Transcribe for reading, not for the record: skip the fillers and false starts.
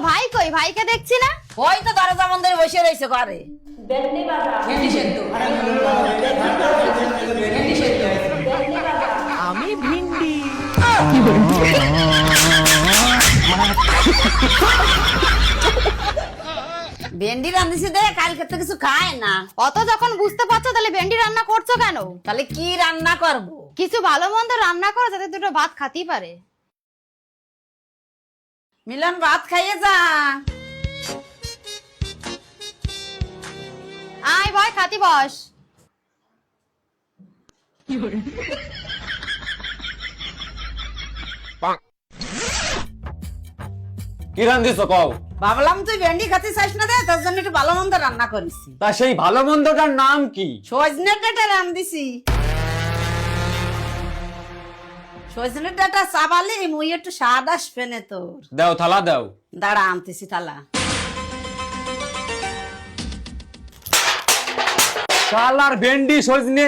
ভাই কই? ভাইকে দেখছি না। ওই তো দরজা বন্ধ করে বসে রয়েছে ঘরে। ভেন্ডি সেদ্ধ। আমি ভিন্ডি। ভেন্ডি রান্ধিছি দে, কালকে তো কিছু খায় না। অত যখন বুঝতে পারছো তাহলে ভেন্ডি রান্না করছো কেন? তাহলে কি রান্না করব? কিছু ভালো মন্দ রান্না করো যাতে দুটো ভাত খাতেই পারে। মিলন ভাত খাইয়ে যা। আয় ভাই খাতি বস। কি রান্ধিছো কও? ভাবলাম তুই ভেন্ডি খেতে চাইস না, দে তার জন্য একটু ভালো মন্দ রান্না করেছি। তা সেই ভালো মন্দটার নাম কি? সজনে ডাঁটা রান্ধিছি। সজনে ডাঁটা চাবালি মুই একটু স্বাদ আসবে না তোর। দাও থালা দাও। দাঁড়া আনতেছি থালা। শালার ভেন্ডি সজনে